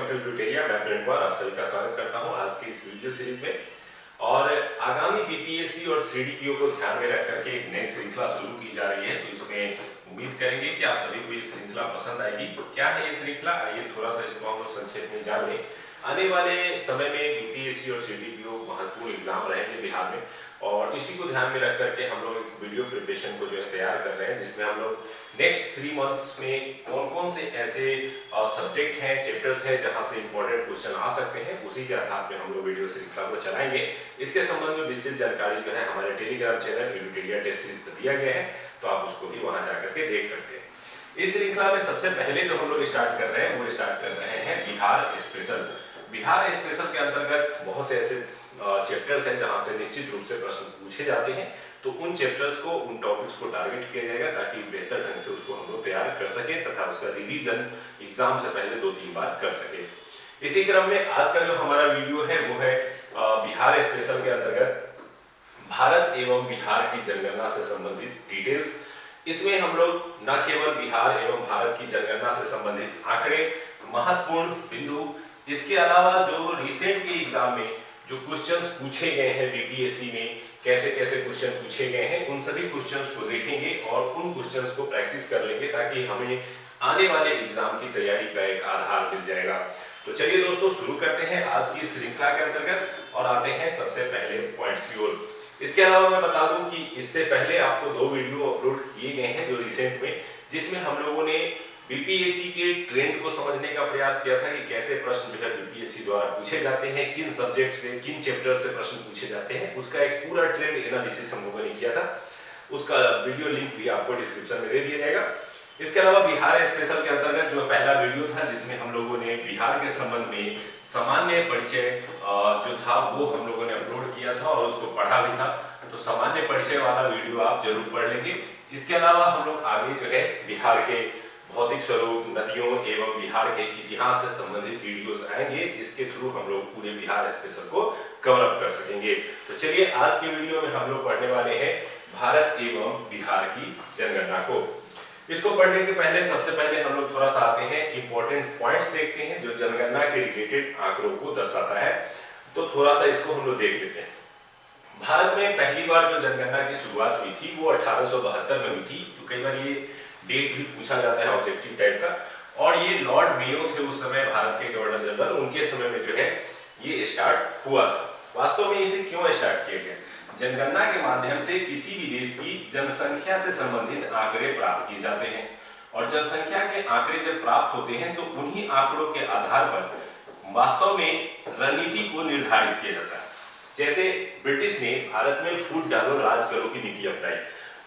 To यूटेरिया। मैं प्रेम कुमार आप सभी का स्वागत करता हूं आज की इस वीडियो सीरीज में। और आगामी बीपीएससी और सीडीपीओ को ध्यान में रख करके एक नई श्रृंखला शुरू की जा रही है, तो इसमें उम्मीद करेंगे कि आप सभी को ये श्रृंखला पसंद आएगी। क्या है ये श्रृंखला, आइए थोड़ा सा इसको हम लोग संक्षेप में जान लें। आने वाले समय में बीपीएससी और सीडीपीओ महत्वपूर्ण एग्जाम रहेंगे बिहार में, और इसी को ध्यान में रख करके हम लोग एक वीडियो प्रिपरेशन को जो है तैयार कर रहे हैं, जिसमें हम लोग नेक्स्ट 3 मंथ्स में कौन कौन से ऐसे सब्जेक्ट हैं, चैप्टर्स हैं जहां से इंपॉर्टेंट क्वेश्चन आ सकते हैं, उसी के आधार पे हम लोग वीडियो श्रृंखला को चलाएंगे। इसके संबंध में विस्तृत जानकारी जो है हमारे टेलीग्राम चैनल यूटेरिया टेस्ट सीरीज पर दिया गया है, तो आप उसको भी वहां जाकर के देख सकते हैं। इस श्रृंखला में सबसे पहले जो हम लोग स्टार्ट कर रहे हैं वो स्टार्ट कर रहे हैं बिहार स्पेशल। बिहार स्पेशल के अंतर्गत बहुत से ऐसे चैप्टर्स हैं जहां से निश्चित रूप से प्रश्न पूछे जाते हैं, तो उन चैप्टर्स को, उन टॉपिक्स को टारगेट किया जाएगा ताकि बेहतर ढंग से उसको हम लोग तैयार कर सके तथा उसका रिवीजन एग्जाम से पहले 2-3 बार कर सके। इसी क्रम में आज का जो हमारा वीडियो है वो है बिहार स्पेशल के अंतर्गत भारत एवं बिहार की जनगणना से संबंधित डिटेल्स। इसमें हम लोग न केवल बिहार एवं भारत की जनगणना से संबंधित आंकड़े, महत्वपूर्ण बिंदु, इसके अलावा जो रिसेंट के एग्जाम में जो क्वेश्चंस पूछे गए हैं बीपीएससी में, कैसे कैसे क्वेश्चन पूछे गए हैं, उन सभी क्वेश्चंस को देखेंगे और उन क्वेश्चंस को प्रैक्टिस कर लेंगे ताकि हमें आने वाले एग्जाम की तैयारी का एक आधार मिल जाएगा। तो चलिए दोस्तों शुरू करते हैं आज की श्रृंखला के अंतर्गत और आते हैं सबसे पहले पॉइंट्स की ओर। इसके अलावा मैं बता दूं कि इससे पहले आपको 2 वीडियो अपलोड किए गए हैं जो रिसेंट में, जिसमें हम लोगों ने बीपीएससी के ट्रेंड को समझने का प्रयास किया था कि कैसे प्रश्न जो है बीपीएससी द्वारा पूछे जाते हैं, किन सब्जेक्ट से, किन चैप्टर से प्रश्न पूछे जाते हैं, उसका एक पूरा ट्रेंड एनालिसिस हम लोगों ने किया था। उसका वीडियो लिंक भी आपको डिस्क्रिप्शन में दे दिया जाएगा। इसके अलावा बिहार स्पेशल के अंतर्गत जो पहला वीडियो था जिसमें हम लोगों ने बिहार के संबंध में सामान्य परिचय जो था वो हम लोगों ने अपलोड किया था और उसको पढ़ा भी था, तो सामान्य परिचय वाला वीडियो आप जरूर पढ़ लेंगे। इसके अलावा हम लोग आगे जो है बिहार के भौतिक स्वरूप, नदियों एवं बिहार के इतिहास से संबंधित वीडियोस आएंगे, जिसके थ्रू हम लोग पूरे बिहार स्पेशल को कवर अप कर सकेंगे। तो चलिए आज के वीडियो में हम लोग पढ़ने वाले हैं भारत एवं बिहार की जनगणना को। इसको पढ़ने के पहले सबसे पहले हम लोग थोड़ा सा आते हैं इंपॉर्टेंट पॉइंट्स देखते हैं जो जनगणना के रिलेटेड आंकड़ों को दर्शाता है, तो थोड़ा सा इसको हम लोग देख लेते हैं। भारत में पहली बार जो जनगणना की शुरुआत हुई थी वो 1872 में हुई थी। तो कई बार ये डेट भी पूछा जाता है ऑब्जेक्टिव टाइप का, और ये लॉर्ड मेयो थे उस समय भारत के गवर्नर जनरल, उनके समय में जो है ये स्टार्ट हुआ था। वास्तव में इसे क्यों स्टार्ट किया गया? जनगणना के माध्यम से किसी भी देश की जनसंख्या से संबंधित आंकड़े प्राप्त किए जाते हैं, और जनसंख्या के आंकड़े जब प्राप्त होते हैं तो उन्हीं आंकड़ों के आधार पर वास्तव में रणनीति को निर्धारित किया जाता है। जैसे ब्रिटिश ने भारत में फूट डालो राज करो की नीति अपनाई,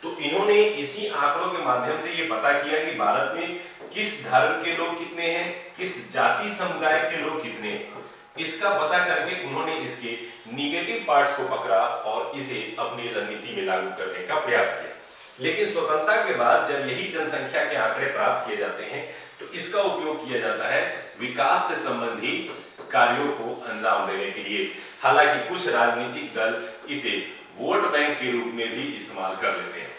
तो इन्होंने इसी आंकड़ों के माध्यम से ये पता किया कि भारत में किस धर्म के लोग कितने हैं, किस जाति समुदाय के लोग कितने हैं। इसका पता करके उन्होंने इसके निगेटिव पार्ट्स को पकड़ा और इसे अपनी रणनीति में लागू करने का प्रयास किया। लेकिन स्वतंत्रता के बाद जब यही जनसंख्या के आंकड़े प्राप्त किए जाते हैं तो इसका उपयोग किया जाता है विकास से संबंधित कार्यों को अंजाम देने के लिए। हालांकि कुछ राजनीतिक दल इसे वोट बैंक के रूप में भी इस्तेमाल कर लेते हैं।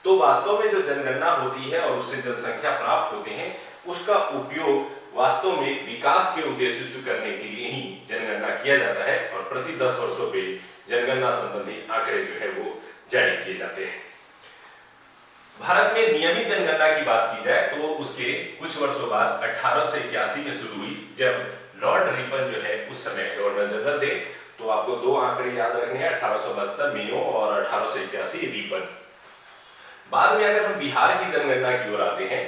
तो वास्तव में जो जनगणना होती है और उससे जनसंख्या प्राप्त होते हैं, उसका उपयोग वास्तव में विकास के उद्देश्य से करने के लिए ही जनगणना किया जाता है, और प्रति 10 वर्षों पे जनगणना संबंधी आंकड़े जो है वो जारी किए जाते हैं। भारत में नियमित जनगणना की बात की जाए तो उसके कुछ वर्षों बाद 1881 में शुरू हुई, जब लॉर्ड रिपन जो है उस समय गवर्नर जनरल थे। तो आपको 2 आंकड़े याद रखने हैं, 1872 मेयो और 1881 रिपन। बाद में अगर हम बिहार की जनगणना की ओर आते हैं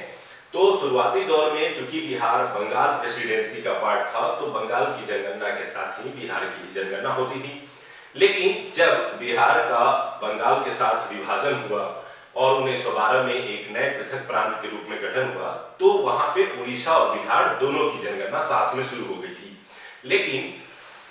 तो शुरुआती दौर में चूंकि बिहार बंगाल प्रेसिडेंसी का पार्ट था, तो बंगाल की जनगणना के साथ ही बिहार की भी जनगणना होती थी। लेकिन जब बिहार का बंगाल के साथ विभाजन हुआ और 1912 में एक नए पृथक प्रांत के रूप में गठन हुआ, तो वहां पे उड़ीसा और बिहार दोनों की जनगणना साथ में शुरू हो गई थी। लेकिन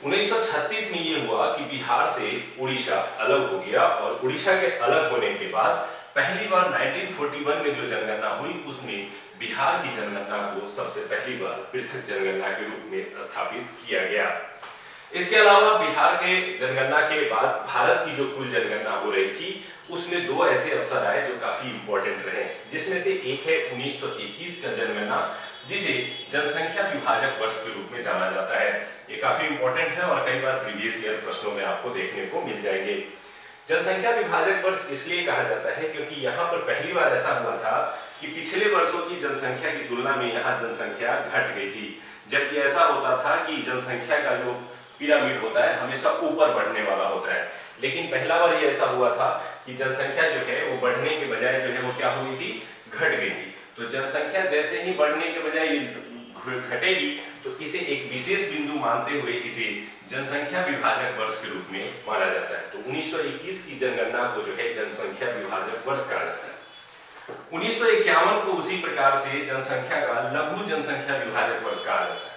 1936 में ये हुआ कि बिहार से उड़ीसा अलग हो गया, और उड़ीसा के अलग होने के बाद पहली बार 1941 में जो जनगणना हुई उसमें बिहार की जनगणना को सबसे पहली बार पृथक जनगणना के रूप में स्थापित किया गया। इसके अलावा बिहार के जनगणना के बाद भारत की जो कुल जनगणना हो रही थी उसमें 2 ऐसे अवसर आए जो काफी इंपॉर्टेंट रहे, जिसमें से एक है 1921 का जनगणना, जिसे जनसंख्या विभाजक वर्ष के रूप में जाना जाता है। ये काफी इंपॉर्टेंट है और कई बार प्रीवियस ईयर प्रश्नों में आपको देखने को मिल जाएंगे। जनसंख्या विभाजक वर्ष इसलिए कहा जाता है क्योंकि यहाँ पर पहली बार ऐसा हुआ था कि पिछले वर्षों की जनसंख्या की तुलना में यहाँ जनसंख्या घट गई थी, जबकि ऐसा होता था कि जनसंख्या का जो पिरामिड होता है हमेशा ऊपर बढ़ने वाला होता है, लेकिन पहला बार ये ऐसा हुआ था कि जनसंख्या जो है वो बढ़ने के बजाय जो है वो क्या हो गई थी, घट गई थी। तो जनसंख्या जैसे ही बढ़ने के बजाय घटेगी तो इसे एक विशेष बिंदु मानते हुए इसे जनसंख्या विभाजक वर्ष के रूप में माना जाता है। तो 1921 की जनगणना को जो है जनसंख्या विभाजक वर्ष कहा जाता है। 1951 को उसी प्रकार से जनसंख्या का लघु जनसंख्या विभाजक वर्ष कहा जाता है।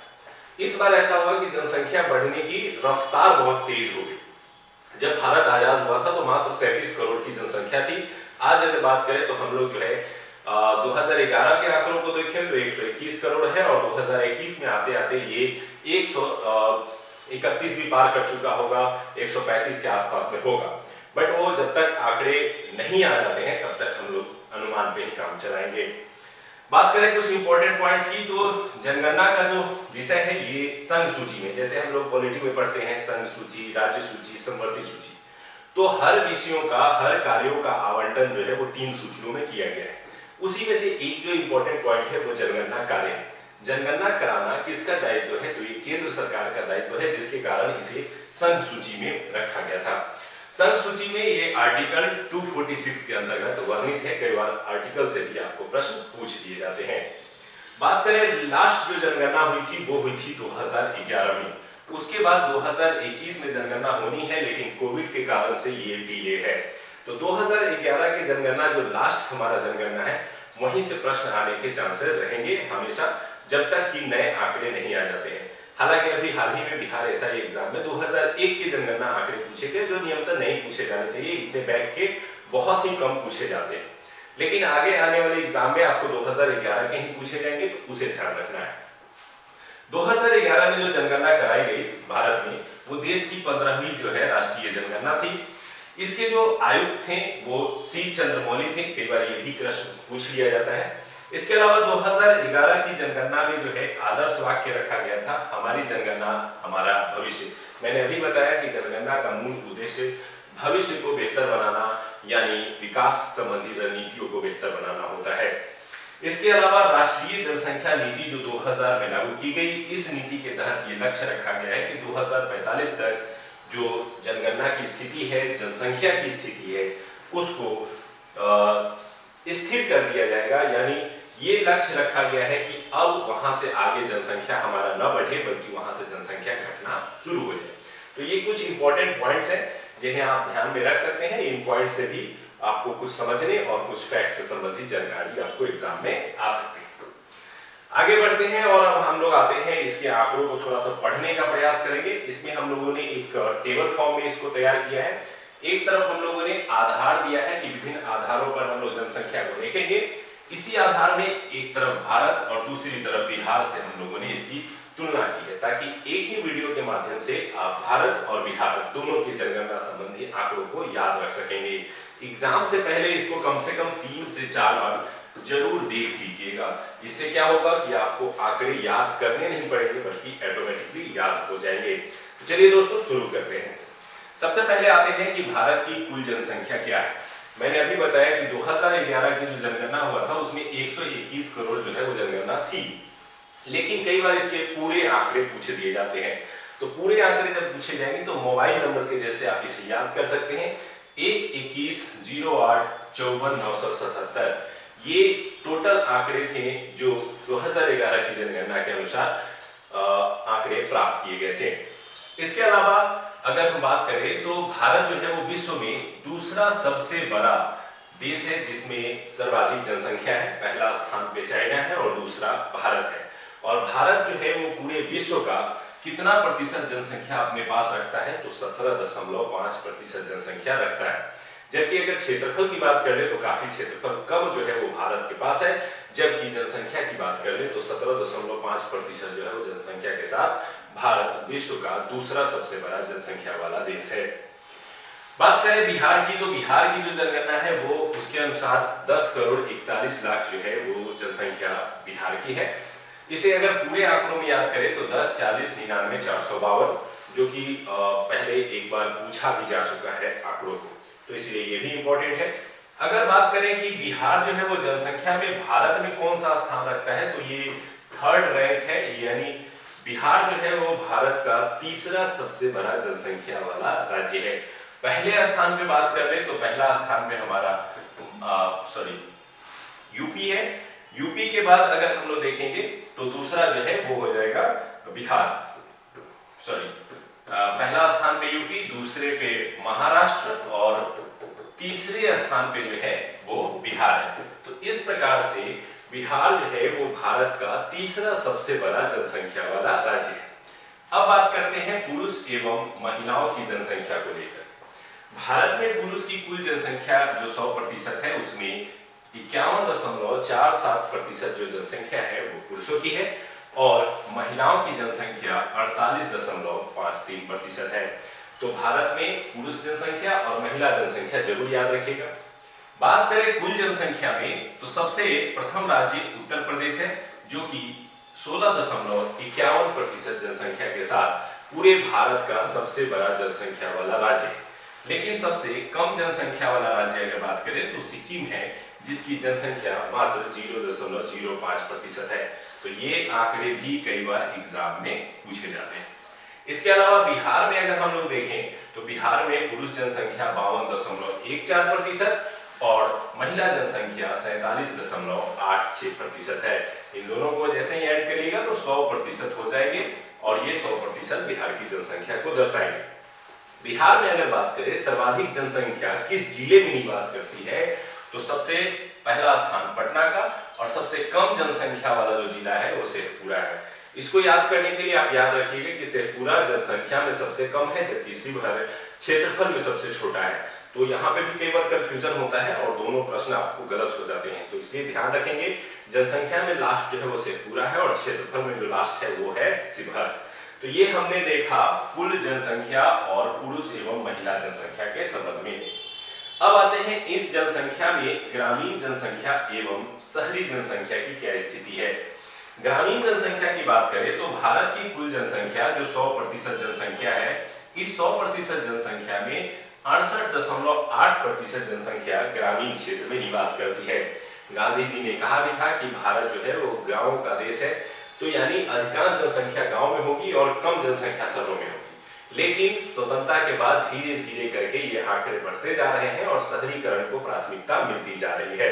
इस बार ऐसा हुआ कि जनसंख्या बढ़ने की रफ्तार बहुत तेज हो गई। जब भारत आजाद हुआ था तो मात्र 37 करोड़ की जनसंख्या थी। आज अगर बात करें तो हम लोग जो है 2011 के आंकड़ों को देखें तो 121 करोड़ है और 2021 में आते आते ये 131 भी पार कर चुका होगा, 135 के आसपास में होगा। बट वो जब तक आंकड़े नहीं आ जाते हैं तब तक हम लोग अनुमान पे ही काम चलाएंगे। बात करें कुछ इंपॉर्टेंट पॉइंट्स की तो जनगणना का जो विषय है ये संघ सूची में, जैसे हम लोग पॉलिटी में पढ़ते हैं संघ सूची, राज्य सूची, समवर्ती सूची, तो हर विषयों का, हर कार्यों का आवंटन जो है वो 3 सूचियों में किया गया है। उसी में से एक जो इंपॉर्टेंट पॉइंट है वो जनगणना कार्य है। जनगणना कराना किसका दायित्व है, तो ये केंद्र सरकार का दायित्व है, जिसके कारण इसे संघ सूची में रखा गया था। संघ सूची में ये आर्टिकल 246 के अंतर्गत वर्णित है। कई बार आर्टिकल से भी आपको प्रश्न पूछ दिए जाते हैं। बात करें लास्ट जो जनगणना हुई थी वो हुई थी 2011 में। उसके बाद 2021 में जनगणना होनी है, लेकिन कोविड के कारण से ये डिले है। तो 2011 की जनगणना जो लास्ट हमारा जनगणना है वहीं से प्रश्न आने के चांसेस रहेंगे हमेशा, जब तक कि नए आंकड़े नहीं आ जाते हैं। हालांकि अभी हाल ही में बिहार एसआई एग्जाम में 2001 की जनगणना आंकड़े पूछे गए, जो नियमतः नहीं पूछे जाने चाहिए, इतने बैक के बहुत ही कम पूछे जाते हैं। लेकिन आगे आने वाले एग्जाम में आपको 2011 के ही पूछे जाएंगे, तो उसे ध्यान रखना है। 2011 में जो जनगणना कराई गई भारत में वो देश की 15वीं जो है राष्ट्रीय जनगणना थी। इसके जो आयुक्त थे वो सी चंद्रमौली थे। कई बार ये भी प्रश्न पूछ लिया जाता है। इसके अलावा 2011 की जनगणना में जो है आदर्श वाक्य रखा गया था, हमारी जनगणना हमारा भविष्य। मैंने अभी बताया कि जनगणना का मूल उद्देश्य भविष्य को बेहतर बनाना, यानी विकास संबंधी रणनीतियों को बेहतर बनाना होता है। इसके अलावा राष्ट्रीय जनसंख्या नीति जो 2000 में लागू की गई, इस नीति के तहत ये लक्ष्य रखा गया है कि 2045 तक जो जनगणना की स्थिति है, जनसंख्या की स्थिति है, उसको स्थिर कर दिया जाएगा। यानी ये लक्ष्य रखा गया है कि अब वहां से आगे जनसंख्या हमारा न बढ़े, बल्कि वहां से जनसंख्या घटना शुरू हो जाए। तो ये कुछ इंपॉर्टेंट पॉइंट्स हैं जिन्हें आप ध्यान में रख सकते हैं। इन पॉइंट से भी आपको कुछ समझने और कुछ फैक्ट से संबंधित जानकारी आपको एग्जाम में आ सकती है। आगे बढ़ते हैं और अब हम लोग आते हैं इसके आंकड़ों को थोड़ा सा पढ़ने का प्रयास करेंगे। इसमें हम लोगों ने एक टेबल फॉर्म में इसको तैयार किया है। एक तरफ हम लोगों ने आधार दिया है कि विभिन्न आधारों पर हम लोग जनसंख्या को देखेंगे। इसी आधार में एक तरफ भारत और दूसरी तरफ बिहार से हम लोगों ने इसकी तुलना की है, ताकि एक ही वीडियो के माध्यम से आप भारत और बिहार दोनों की जनगणना संबंधी आंकड़ों को याद रख सकेंगे। एग्जाम से पहले इसको कम से कम 3 से 4 बार जरूर देख लीजिएगा। इससे क्या होगा कि आपको आंकड़े याद करने नहीं पड़ेंगे, बल्कि ऑटोमेटिकली याद हो जाएंगे। तो चलिए दोस्तों शुरू करते हैं। सबसे पहले आते हैं कि भारत की कुल जनसंख्या क्या है। मैंने अभी बताया कि 2011 की जो जनगणना हुआ था उसमें 121 करोड़ जो है वो जनगणना थी, लेकिन कई बार इसके पूरे आंकड़े पूछ दिए जाते हैं। तो पूरे आंकड़े जब पूछे जाएंगे तो मोबाइल नंबर के जैसे आप इसे याद कर सकते हैं, 12108549977। ये टोटल आंकड़े थे जो 2011 की जनगणना के अनुसार आंकड़े प्राप्त किए गए थे। इसके अलावा अगर हम बात करें तो भारत जो है वो विश्व में दूसरा सबसे बड़ा देश है जिसमें सर्वाधिक जनसंख्या है। पहला स्थान पे चाइना है और दूसरा भारत है। और भारत जो है वो पूरे विश्व का कितना प्रतिशत जनसंख्या अपने पास रखता है, तो 17.5% जनसंख्या रखता है। जबकि अगर क्षेत्रफल की बात कर ले तो काफी क्षेत्रफल कम जो है वो भारत के पास है, जबकि जनसंख्या की बात कर ले तो 17.5% जो है वो जनसंख्या के साथ भारत विश्व का दूसरा सबसे बड़ा जनसंख्या वाला देश है। बात करें बिहार की, तो बिहार की जो जनगणना है वो उसके अनुसार 10 करोड़ 41 लाख जो है वो जनसंख्या बिहार की है। इसे अगर पूरे आंकड़ों में याद करें तो 10, 40, 99, 452, जो कि पहले एक बार पूछा भी जा चुका है आंकड़ों को, तो इसलिए ये भी इंपॉर्टेंट है। अगर बात करें कि बिहार जो है वो जनसंख्या में भारत में कौन सा स्थान रखता है, तो ये 3rd रैंक है, यानी बिहार जो है वो भारत का तीसरा सबसे बड़ा जनसंख्या वाला राज्य है। पहले स्थान पे बात कर ले तो पहला स्थान पे हमारा यूपी है। यूपी के बाद अगर हम लोग देखेंगे तो दूसरा जो है वो हो जाएगा बिहार, पहला स्थान पे यूपी, दूसरे पे महाराष्ट्र और तीसरे स्थान पे जो है वो बिहार है। तो इस प्रकार से बिहार जो है वो भारत का तीसरा सबसे बड़ा जनसंख्या वाला राज्य है। अब बात करते हैं पुरुष एवं महिलाओं की जनसंख्या को लेकर। भारत में पुरुष की कुल जनसंख्या जो 100% है उसमें 51.47% जो जनसंख्या है वो पुरुषों की है और महिलाओं की जनसंख्या 48.53% है। तो भारत में पुरुष जनसंख्या और महिला जनसंख्या जरूर याद रखिएगा। बात करें कुल जनसंख्या में तो सबसे प्रथम राज्य उत्तर प्रदेश है, जो कि 16.51% जनसंख्या के साथ पूरे भारत का सबसे बड़ा जनसंख्या वाला राज्य है। लेकिन सबसे कम जनसंख्या वाला राज्य अगर बात करें तो सिक्किम है, जिसकी जनसंख्या मात्र 0.05% है। तो ये आंकड़े भी कई बार एग्जाम में पूछे जाते हैं। इसके अलावा बिहार में अगर हम लोग देखें तो बिहार में पुरुष जनसंख्या 52.14% और महिला जनसंख्या 47.86% है। इन दोनों को जैसे ही ऐड करिएगा तो 100% हो जाएंगे और ये 100% बिहार की जनसंख्या को दर्शाएंगे। बिहार में अगर बात करें सर्वाधिक जनसंख्या किस जिले में निवास करती है, तो सबसे पहला स्थान पटना का और सबसे कम जनसंख्या वाला जो जिला है वो शेखपुरा है। इसको याद करने के लिए आप याद रखिएगा कि शेखपुरा जनसंख्या में सबसे कम है, जबकि शिवहर क्षेत्रफल में सबसे छोटा है। तो यहाँ पे भी कई बार कंफ्यूजन होता है और दोनों प्रश्न आपको गलत हो जाते हैं, तो इसलिए ध्यान रखेंगे जनसंख्या में लास्ट जो है वो शेखपुरा है और क्षेत्रफल में जो लास्ट है वो है शिवहर। तो ये हमने देखा कुल जनसंख्या और पुरुष एवं महिला जनसंख्या के संबंध में। अब आते हैं इस जनसंख्या में ग्रामीण जनसंख्या एवं शहरी जनसंख्या की क्या स्थिति है। ग्रामीण जनसंख्या की बात करें तो भारत की कुल जनसंख्या जो 100% जनसंख्या है, इस 100% जनसंख्या में 68.8% जनसंख्या ग्रामीण क्षेत्र में निवास करती है। गांधी जी ने कहा भी था कि भारत जो है वो गांवों का देश है, तो यानी अधिकांश जनसंख्या गांव में होगी और कम जनसंख्या शहरों में होगी। लेकिन स्वतंत्रता के बाद धीरे धीरे करके ये आंकड़े बढ़ते जा रहे हैं और शहरीकरण को प्राथमिकता मिलती जा रही है।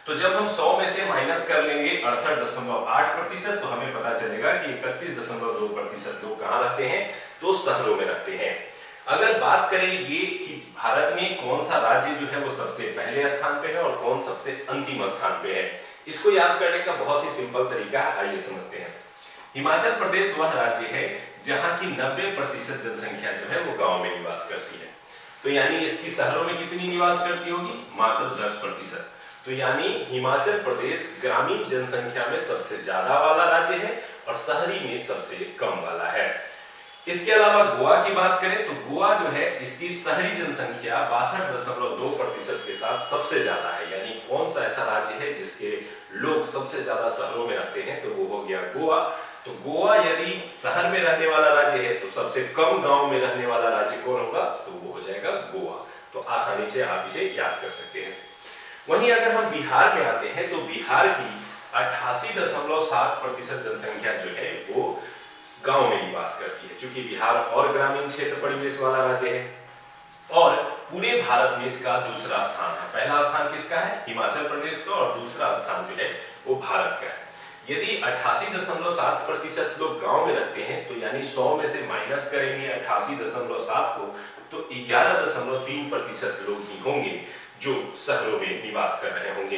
तो जब हम 100 में से माइनस कर लेंगे 68.8%, तो हमें पता चलेगा कि 31.2% लोग कहाँ रहते हैं, तो शहरों में रहते हैं। अगर बात करें ये कि भारत में कौन सा राज्य जो है वो सबसे पहले स्थान पे है और कौन सबसे अंतिम स्थान पे है, इसको याद करने का बहुत ही सिंपल तरीका है, आइए समझते हैं। हिमाचल प्रदेश वह राज्य है जहां की 90% जनसंख्या जो है वो गांव में निवास करती है। तो यानी इसकी शहरों में कितनी निवास करती होगी, मात्र 10%। तो यानी हिमाचल प्रदेश ग्रामीण जनसंख्या में सबसे ज्यादा वाला राज्य है और शहरी में सबसे कम वाला है। इसके अलावा गोवा की बात करें तो गोवा जो है इसकी शहरी जनसंख्या 62.2% के साथ सबसे ज्यादा है। यानी कौन सा ऐसा राज्य है जिसके लोग सबसे ज्यादा शहरों में रहते हैं, तो वो हो गया गोवा। तो गोवा यदि शहर में रहने वाला राज्य है तो सबसे कम गांव में रहने वाला राज्य कौन होगा, तो वो हो जाएगा गोवा। तो आसानी से आप इसे याद कर सकते हैं। वहीं अगर हम बिहार में आते हैं तो बिहार की 88.7% जनसंख्या जो है वो गांव में निवास करती है। चूंकि बिहार और ग्रामीण क्षेत्र परिवेश वाला राज्य है और पूरे भारत में इसका दूसरा स्थान है। पहला स्थान किसका है, हिमाचल प्रदेश का, और दूसरा स्थान जो है वो भारत का है। यदि 88.7% लोग गांव में रहते हैं तो यानी 100 में से माइनस करेंगे 88.7 को, तो 11.3% लोग ही होंगे जो शहरों में निवास कर रहे होंगे।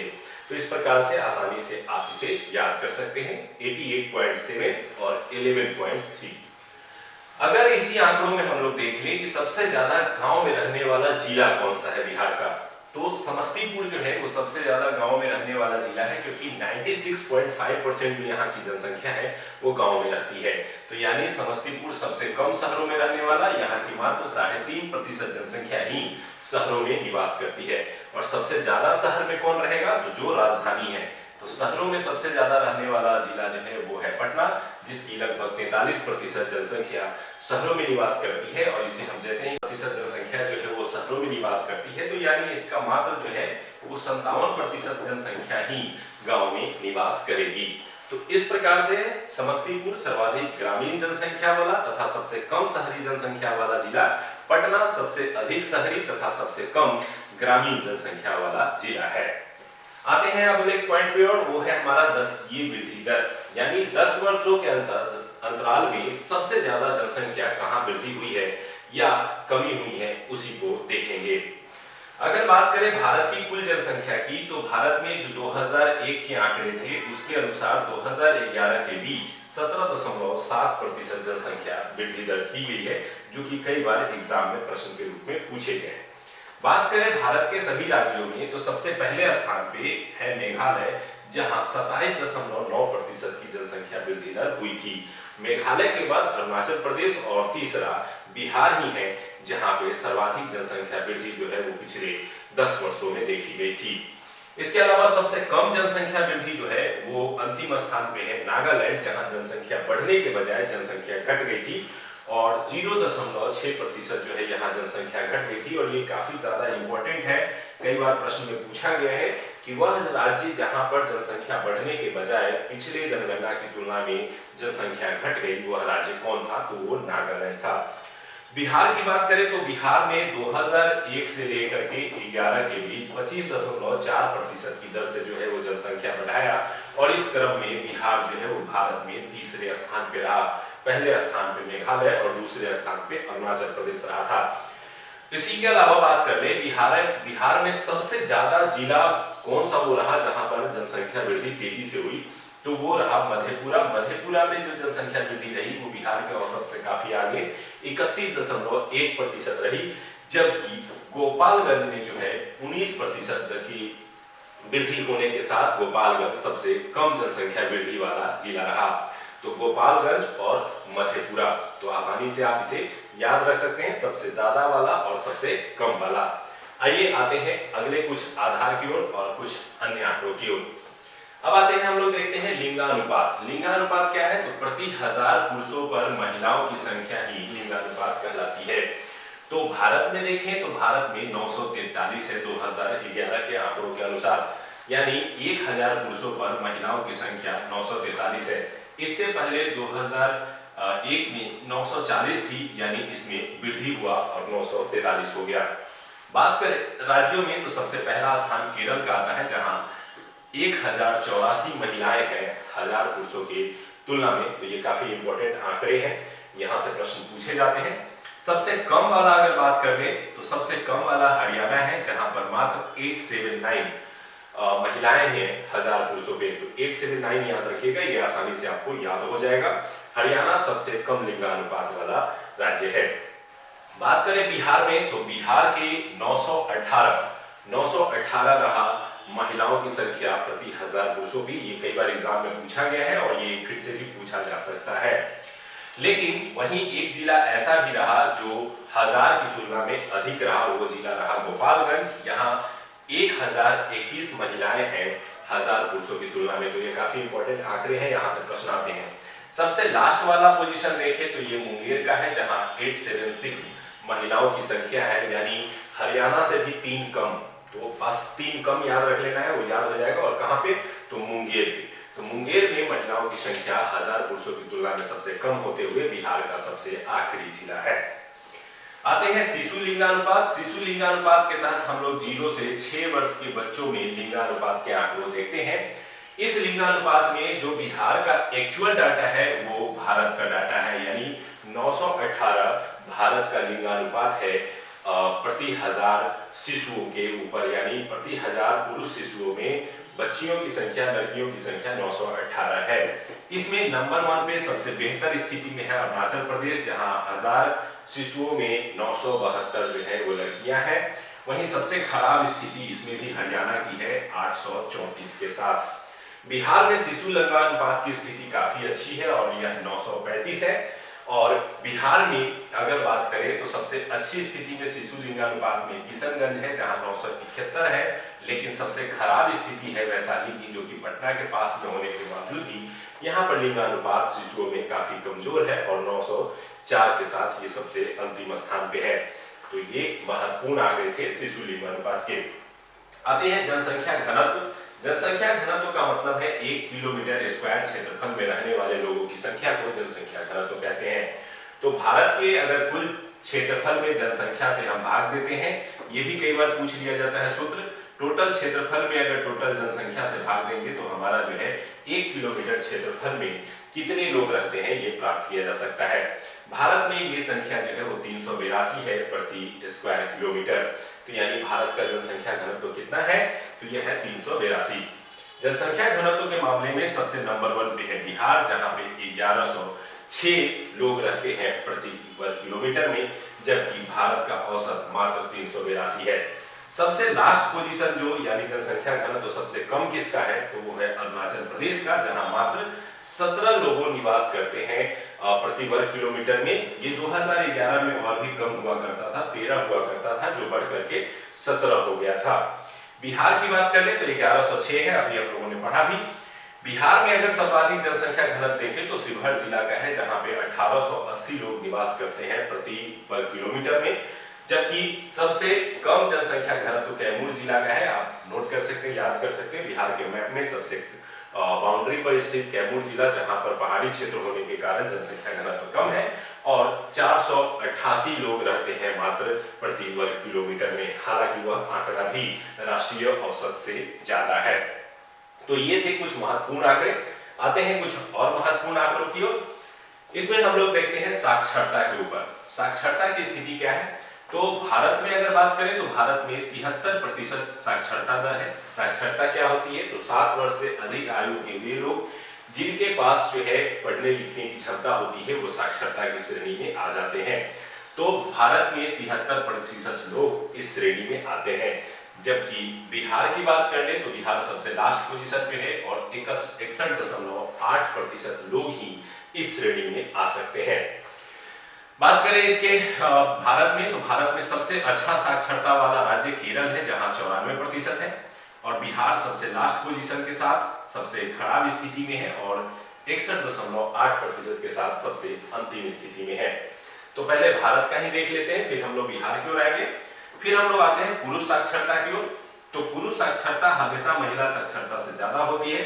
तो इस प्रकार से आसानी से आप इसे याद कर सकते हैं, 88.7 और 11.3। अगर इसी आंकड़ों में हम लोग देख लें कि सबसे ज्यादा गांव में रहने वाला जिला कौन सा है बिहार का, तो समस्तीपुर जो है वो सबसे ज्यादा गांव में रहने वाला जिला है, क्योंकि 96.5% जो यहाँ की जनसंख्या है वो गांव में रहती है। तो यानी समस्तीपुर सबसे कम शहरों में रहने वाला, यहाँ की मात्र 3.5% जनसंख्या ही शहरों में निवास करती है। और सबसे ज्यादा शहर में कौन रहेगा, तो जो राजधानी है, तो शहरों में सबसे ज्यादा रहने वाला जिला जो है वो है पटना, जिसकी लगभग 43% जनसंख्या शहरों में निवास करती है। और इसे हम जैसे ही प्रतिशत जनसंख्या जो है वो शहरों में निवास करती है, तो यानी इसका मात्र जो है वो 57% जनसंख्या ही गाँव में निवास करेगी। तो इस प्रकार से समस्तीपुर सर्वाधिक ग्रामीण जनसंख्या वाला तथा सबसे कम शहरी जनसंख्या वाला जिला, पटना सबसे अधिक शहरी तथा सबसे कम ग्रामीण जनसंख्या वाला जिला है। आते हैं अब अगले पॉइंट पे, और वो है हमारा 10वीं वृद्धि दर, यानी 10 वर्षों के अंतराल में सबसे ज्यादा जनसंख्या कहाँ वृद्धि हुई है या कमी हुई है, उसी को देखेंगे। अगर बात करें भारत की कुल जनसंख्या की, तो भारत में जो 2001 के आंकड़े थे उसके अनुसार 2011 के बीच 17.7% जनसंख्या वृद्धि दर्ज की गई है, जो कि कई बार एग्जाम में प्रश्न के रूप में पूछे गए हैं। बात करें भारत के सभी राज्यों में, तो सबसे पहले स्थान पे है मेघालय, जहां 27.9% की जनसंख्या वृद्धि दर हुई थी। मेघालय के बाद अरुणाचल प्रदेश और तीसरा बिहार ही है, जहां पे सर्वाधिक जनसंख्या वृद्धि जो है वो पिछले 10 वर्षों में देखी गई थी। इसके अलावा सबसे कम जनसंख्या वृद्धि जो है वो अंतिम स्थान पे है नागालैंड, जहां जनसंख्या बढ़ने के बजाय जनसंख्या घट गई थी और 0.6% जो है यहाँ जनसंख्या घट गई थी। और ये काफी ज्यादा इंपॉर्टेंट है, कई बार प्रश्न में पूछा गया है कि वह राज्य जहां पर जनसंख्या बढ़ने के बजाय पिछले जनगणना की तुलना में जनसंख्या घट गई, वह राज्य कौन था, तो वो नागालैंड था। बिहार की बात करें तो बिहार में 2001 से लेकर के 11 के बीच 25.4% की दर से जो है वो जनसंख्या बढ़ाया, और इस क्रम में बिहार जो है वो भारत में तीसरे स्थान पे रहा। पहले स्थान पे मेघालय और दूसरे स्थान पे अरुणाचल प्रदेश रहा था। इसी के अलावा बात कर ले बिहार में सबसे ज्यादा जिला कौन सा वो रहा जहां पर जनसंख्या वृद्धि तेजी से हुई, तो वो रहा मधेपुरा। मधेपुरा में जो जनसंख्या वृद्धि रही वो बिहार के औसत से काफी आगे 31.1% रही, जबकि गोपालगंज में जो है 19% की वृद्धि होने के साथ गोपालगंज सबसे कम जनसंख्या वृद्धि वाला जिला रहा। तो गोपालगंज और मधेपुरा, तो आसानी से आप इसे याद रख सकते हैं, सबसे ज्यादा वाला और सबसे कम वाला। आइए आते हैं अगले कुछ आधार की ओर और कुछ अन्य आंकड़ों की ओर। अब आते हैं हम लोग देखते हैं लिंगानुपात। लिंगानुपात क्या है, तो प्रति 1000 पुरुषों पर महिलाओं की संख्या ही लिंगानुपात कहलाती है। तो भारत में देखें तो भारत में 943 है 2011 के आंकड़ों के अनुसार, यानी 1000 पुरुषों पर महिलाओं की संख्या 943 है। इससे पहले 2001 में 940 थी, यानी इसमें वृद्धि हुआ और 943 हो गया। बात करें राज्यों में तो सबसे पहला स्थान केरल का आता है, जहां 1084 महिलाएं हैं 1000 पुरुषों की तुलना में। तो ये काफी इंपॉर्टेंट आंकड़े हैं, यहाँ से प्रश्न पूछे जाते हैं। सबसे कम वाला अगर बात कर ले तो सबसे कम वाला हरियाणा है, जहां पर मात्र 879 महिलाएं हैं 1000 पुरुषों पे। तो 879 याद रखिएगा, ये आसानी से आपको याद हो जाएगा। हरियाणा सबसे कम लिंगानुपात वाला राज्य है। बात करें बिहार में तो बिहार के 918 रहा महिलाओं की संख्या प्रति 1000 पुरुषों की। ये कई बार एग्जाम में पूछा गया है और ये फिर से भी पूछा जा सकता है। लेकिन वहीं एक जिला ऐसा भी रहा जो 1000 की तुलना में अधिक रहा, वो जिला रहा गोपालगंज। यहाँ 1021 महिलाएं हैं 1000 पुरुषों की तुलना में। तो ये काफी इंपॉर्टेंट आंकड़े हैं, यहाँ से प्रश्न आते हैं। सबसे लास्ट वाला पोजीशन देखें तो ये मुंगेर का है, जहां 876 महिलाओं की संख्या है, यानी हरियाणा से भी 3 कम। तो बस 3 कम याद रख लेना है, वो याद हो जाएगा। और कहां पे, तो मुंगेर पे। तो मुंगेर में महिलाओं की संख्या 1000 पुरुषों की तुलना में सबसे कम होते हुए बिहार का सबसे आखिरी जिला है। आते हैं शिशु लिंगानुपात। शिशु लिंगानुपात के तहत हम लोग 0 से 6 वर्ष के बच्चों में लिंगानुपात के आंकड़ों देखते हैं। इस लिंगानुपात में जो बिहार का एक्चुअल डाटा है वो भारत का डाटा है, यानी 918 भारत का लिंगानुपात है प्रति 1000 शिशुओं के ऊपर, यानी प्रति 1000 पुरुष शिशुओं में बच्चियों की संख्या, लड़कियों की संख्या 918 है। इसमें नंबर 1 पे सबसे बेहतर स्थिति में है अरुणाचल प्रदेश, जहां 1000 शिशुओं में 972 जो है वो लड़कियां हैं। वहीं सबसे खराब स्थिति इसमें भी हरियाणा की है 834 के साथ। बिहार में शिशु लिंगानुपात की स्थिति काफी अच्छी है और यह 935 है। और बिहार में अगर बात करें तो सबसे अच्छी स्थिति में शिशु लिंगानुपात में किशनगंज है जहां 971 है, लेकिन सबसे खराब स्थिति है वैशाली की, जो कि पटना के पास में होने के बावजूद भी यहाँ पर लिंगानुपात शिशुओं में काफी कमजोर है और 904 के साथ ये सबसे अंतिम स्थान पे है। तो ये महत्वपूर्ण आंकड़े थे शिशु लिंगानुपात के। आते हैं जनसंख्या घनत्व। जनसंख्या घनत्व का मतलब है 1 किलोमीटर स्क्वायर क्षेत्रफल में रहने वाले लोगों की संख्या को जनसंख्या घनत्व कहते हैं। तो भारत के अगर कुल क्षेत्रफल में जनसंख्या से हम भाग देते हैं, ये भी कई बार पूछ लिया जाता है सूत्र, टोटल क्षेत्रफल में अगर टोटल जनसंख्या से भाग देंगे तो हमारा जो है 1 किलोमीटर क्षेत्रफल में कितने लोग रहते हैं ये प्राप्त किया जा सकता है। भारत में ये संख्या जो है वो 382 है प्रति स्क्वायर किलोमीटर। तो यानी भारत का जनसंख्या घनत्व कितना है, तो यह है 382। जनसंख्या घनत्व के मामले में सबसे नंबर 1 पे है बिहार, जहां पे 1106 लोग रहते हैं प्रति वर्ग किलोमीटर में, जबकि भारत का औसत मात्र 382 है। सबसे लास्ट पोजीशन जो यानी जनसंख्या घनत्व सबसे कम किसका है, तो वो है अरुणाचल प्रदेश का, जहां मात्र 17 लोगों निवास करते हैं प्रति वर्ग किलोमीटर में। ये 2011 में और भी कम हुआ करता था, 13 हुआ करता था, जो बढ़ करके 17 हो गया था। बिहार की बात कर ले तो 1106 है, अभी आप लोगों ने पढ़ा भी। बिहार में अगर सर्वाधिक जनसंख्या घनत्व देखें तो शिवहर जिला का है, जहां पे 1880 लोग निवास करते हैं प्रति वर्ग किलोमीटर में, जबकि सबसे कम जनसंख्या घनत्व कैमूर जिला का है। आप नोट कर सकते हैं, याद कर सकते हैं, बिहार के मैप में सबसे बाउंड्री पर स्थित कैमूर जिला, जहां पर पहाड़ी क्षेत्र होने के कारण जनसंख्या घनत्व कम है और 488 लोग रहते हैं मात्र प्रति वर्ग किलोमीटर में। हालांकि वह आंकड़ा भी राष्ट्रीय औसत से ज्यादा है। तो ये थे कुछ महत्वपूर्ण आंकड़े। आते हैं कुछ और महत्वपूर्ण आंकड़ों की ओर। इसमें हम लोग देखते हैं साक्षरता के ऊपर। साक्षरता की स्थिति क्या है, तो भारत में अगर बात करें तो भारत में 73% साक्षरता दर है। साक्षरता क्या होती है, तो 7 वर्ष से अधिक आयु के वे लोग जिनके पास जो है पढ़ने लिखने की क्षमता होती है, वो साक्षरता की श्रेणी में आ जाते हैं। तो भारत में 73% लोग इस श्रेणी में आते हैं। जबकि बिहार की बात कर ले तो बिहार सबसे लास्ट पोजीशन पे है और 61.8% लोग ही इस श्रेणी में आ सकते हैं। बात करें इसके भारत में, तो भारत में सबसे अच्छा साक्षरता वाला राज्य केरल है, जहां 94% है, और बिहार सबसे लास्ट पोजीशन के साथ सबसे खराब स्थिति में है और 61.8% के साथ सबसे अंतिम स्थिति में है। तो पहले भारत का ही देख लेते हैं, फिर हम लोग बिहार की ओर आएंगे, फिर हम लोग आते हैं पुरुष साक्षरता की ओर। तो पुरुष साक्षरता हमेशा महिला साक्षरता से ज्यादा होती है।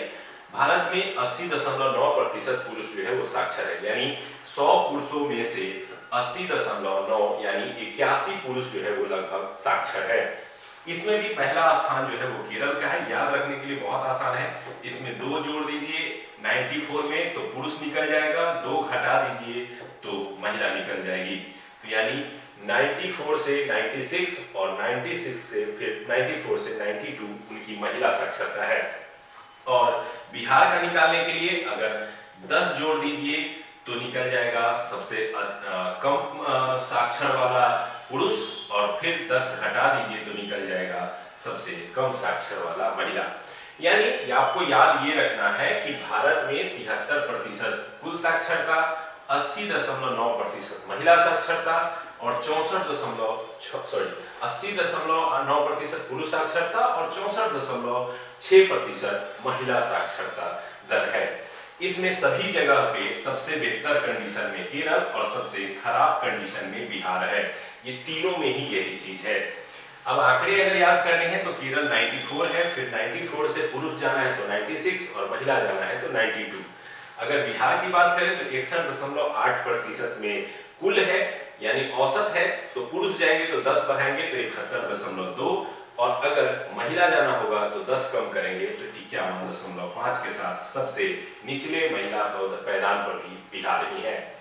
भारत में 80.9% पुरुष जो है वो साक्षर है, यानी 100 पुरुषों में से 80.9 यानी 81 पुरुष जो है वो लगभग साक्षर है। इसमें भी पहला स्थान जो है वो केरल का है। याद रखने के लिए बहुत आसान है, इसमें 2 जोड़ दीजिए 94 में तो पुरुष निकल जाएगा, 2 घटा दीजिए तो महिला निकल जाएगी। तो यानी 94 से 96 और 96 से फिर 94 से 92 उनकी महिला साक्षरता है। और बिहार का निकालने के लिए अगर 10 जोड़ दीजिए तो निकल जाएगा सबसे कम साक्षर वाला पुरुष, और फिर 10 घटा दीजिए तो निकल जाएगा सबसे कम साक्षर वाला महिला। यानी आपको याद ये रखना है कि भारत में 73% कुल साक्षरता, 80.9% महिला साक्षरता और 80.9% पुरुष साक्षरता और 64.6% महिला साक्षरता दर है। इसमें सभी जगह पे सबसे बेहतर कंडीशन में केरल और सबसे खराब कंडीशन में बिहार है। ये तीनों में ही यही चीज है। अब आंकड़े अगर याद करने हैं तो केरल 94 है, फिर 94 से पुरुष जाना है तो 96 और महिला जाना है तो 92। अगर बिहार की बात करें तो 61.8% में कुल है, यानी औसत है, तो पुरुष जाएंगे तो 10 बढ़ाएंगे तो 71.2, और अगर महिला जाना होगा तो 10 कम करेंगे तो 51.5 के साथ सबसे निचले महिला पैदान पर भी बिहार ही है।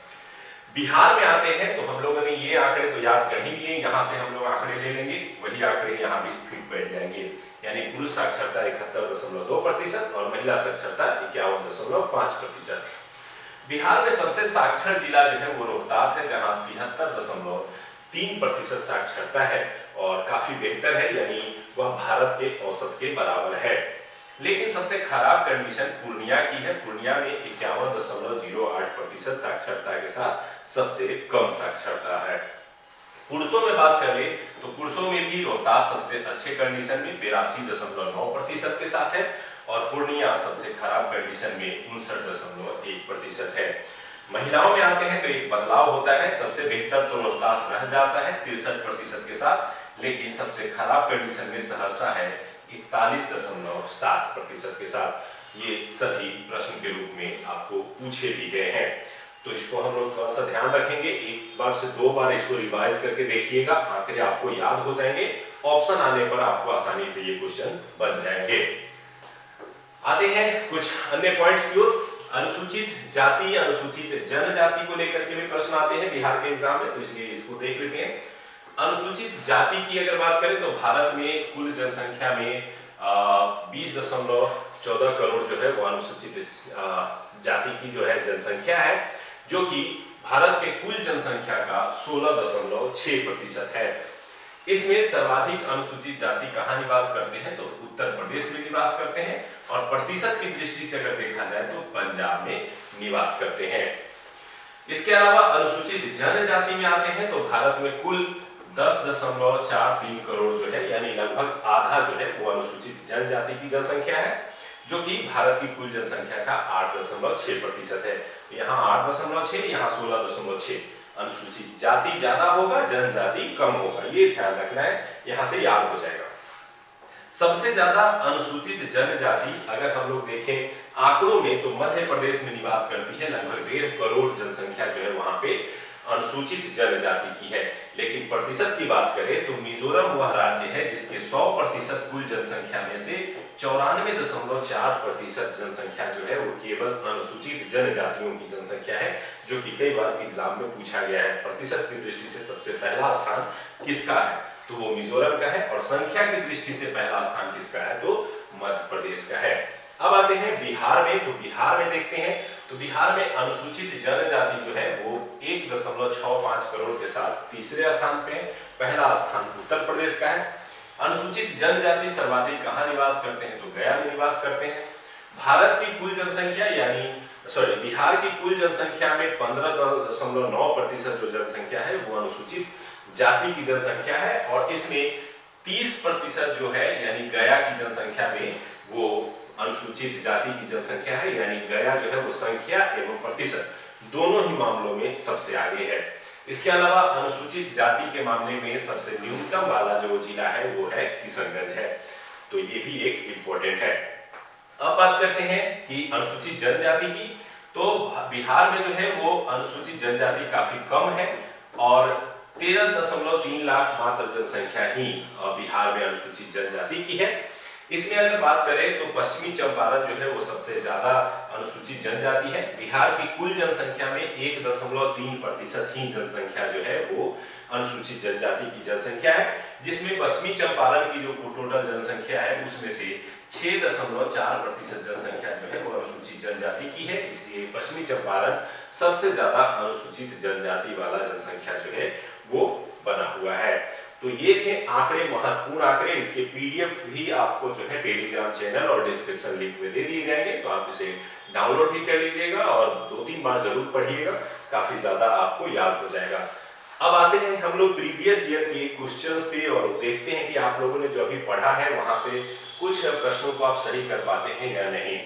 बिहार में आते हैं तो हम लोगों ने ये आंकड़े तो याद कर ही लिए, यहाँ से हम लोग आंकड़े ले लेंगे, वही आंकड़े यहाँ भी फिट बैठ जाएंगे। यानी पुरुष साक्षरता 71.2% और महिला साक्षरता 51.5%। बिहार में सबसे साक्षर जिला जो है वो रोहतास है, जहाँ 73.3% साक्षरता है और काफी बेहतर है, यानी वह भारत के औसत के बराबर है। लेकिन सबसे खराब कंडीशन पूर्णिया की है। पूर्णिया में 51.08% साक्षरता के साथ सबसे कम साक्षरता है। पुरुषों में बात कर ले तो पुरुषों में भी रोहतास सबसे अच्छे कंडीशन में 82.9% के साथ है और पूर्णिया सबसे खराब कंडीशन में 59.1% है। महिलाओं में आते हैं तो एक बदलाव होता है। सबसे बेहतर तो रोहतास रह जाता है 63% के साथ, लेकिन सबसे खराब कंडीशन में सहरसा है 41.7% के साथ। ये सभी प्रश्न के रूप में आपको पूछे भी गए हैं, तो इसको हम लोग थोड़ा सा ध्यान रखेंगे। एक बार से दो बार इसको रिवाइज करके देखिएगा, आंकड़े आपको याद हो जाएंगे। ऑप्शन आने पर आपको आसानी से ये क्वेश्चन बन जाएंगे। आते हैं कुछ अन्य पॉइंट्स की ओर। अनुसूचित जाति अनुसूचित जनजाति को लेकर के भी प्रश्न आते हैं बिहार के एग्जाम में, तो इसलिए इसको देख लेते हैं। अनुसूचित जाति की अगर बात करें तो भारत में कुल जनसंख्या में 20.14 करोड़ जो है वो अनुसूचित जाति की जो है जनसंख्या है, जो कि भारत के कुल जनसंख्या का 16.6% है। इसमें सर्वाधिक अनुसूचित जाति कहाँ निवास करते हैं तो उत्तर प्रदेश में निवास करते हैं, और प्रतिशत की दृष्टि से अगर देखा जाए तो पंजाब में निवास करते हैं। इसके अलावा अनुसूचित जनजाति में आते हैं तो भारत में कुल 10.43 करोड़ जो है, यानी लगभग आधा जो है वो अनुसूचित जनजाति की जनसंख्या है, जो कि भारत की कुल जनसंख्या का 8.6% है। यहाँ 8.6, यहाँ 16.6। अनुसूचित जाति ज्यादा होगा, जनजाति कम होगा, ये ध्यान रखना है, यहां से याद हो जाएगा। सबसे ज्यादा अनुसूचित जनजाति अगर हम लोग देखें आंकड़ों में तो मध्य प्रदेश में निवास करती है। लगभग 1.5 करोड़ जनसंख्या जो है वहां पे अनुसूचित जनजाति की है। लेकिन प्रतिशत की बात करें तो मिजोरम वह राज्य है जिसके 100% कुल जनसंख्या में से 94.4% जनसंख्या जो है वो केवल अनुसूचित जनजातियों की जनसंख्या है, जो कि कई बार एग्जाम में पूछा गया है। प्रतिशत की दृष्टि से सबसे पहला स्थान किसका है तो वो मिजोरम का है, और संख्या की दृष्टि से पहला स्थान किसका है तो मध्य प्रदेश का है। अब आते हैं बिहार में, तो बिहार में देखते हैं तो बिहार में अनुसूचित जनजाति जो है वो 1.65 करोड़ के साथ तीसरे स्थान पे है। पहला स्थान उत्तर प्रदेश का है। अनुसूचित जनजाति सर्वाधिक कहाँ निवास करते हैं तो गया में निवास करते हैं। भारत की कुल जनसंख्या बिहार की कुल जनसंख्या में 15.9% जो जनसंख्या है वो अनुसूचित जाति की जनसंख्या है, और इसमें 30% जो है यानी गया की जनसंख्या में वो अनुसूचित जाति की जनसंख्या है, यानी गया जो है वो संख्या एवं प्रतिशत दोनों ही मामलों में सबसे आगे है। इसके अलावा अनुसूचित जाति के मामले में सबसे न्यूनतम वाला जो जिला है वो है किशनगंज है, तो ये भी एक इम्पोर्टेंट है। अब बात करते हैं कि अनुसूचित जनजाति की, तो बिहार में जो है वो अनुसूचित जनजाति काफी कम है, और 13.3 लाख मात्र जनसंख्या ही बिहार में अनुसूचित जनजाति की है। इसमें अगर बात करें तो पश्चिमी चंपारण जो है वो सबसे ज्यादा अनुसूचित जनजाति है। बिहार की कुल जनसंख्या में 1.3% ही जनसंख्या जो है वो अनुसूचित जनजाति की जनसंख्या है, जिसमें पश्चिमी चंपारण की जो टोटल जनसंख्या है उसमें से 6.4% जनसंख्या जो है वो अनुसूचित जनजाति की है। इसलिए पश्चिमी चंपारण सबसे ज्यादा अनुसूचित जनजाति वाला जनसंख्या जो है वो बना हुआ है। तो ये थे आंकड़े, महत्वपूर्ण आंकड़े। इसके पीडीएफ भी आपको जो है टेलीग्राम चैनल और डिस्क्रिप्शन लिंक में दे दिए जाएंगे, तो आप इसे डाउनलोड भी कर लीजिएगा और 2-3 बार जरूर पढ़िएगा, काफी ज्यादा आपको याद हो जाएगा। अब आते हैं हम लोग प्रीवियस ईयर के क्वेश्चंस पे और देखते हैं कि आप लोगों ने जो अभी पढ़ा है वहां से कुछ प्रश्नों को आप सही कर पाते हैं या नहीं।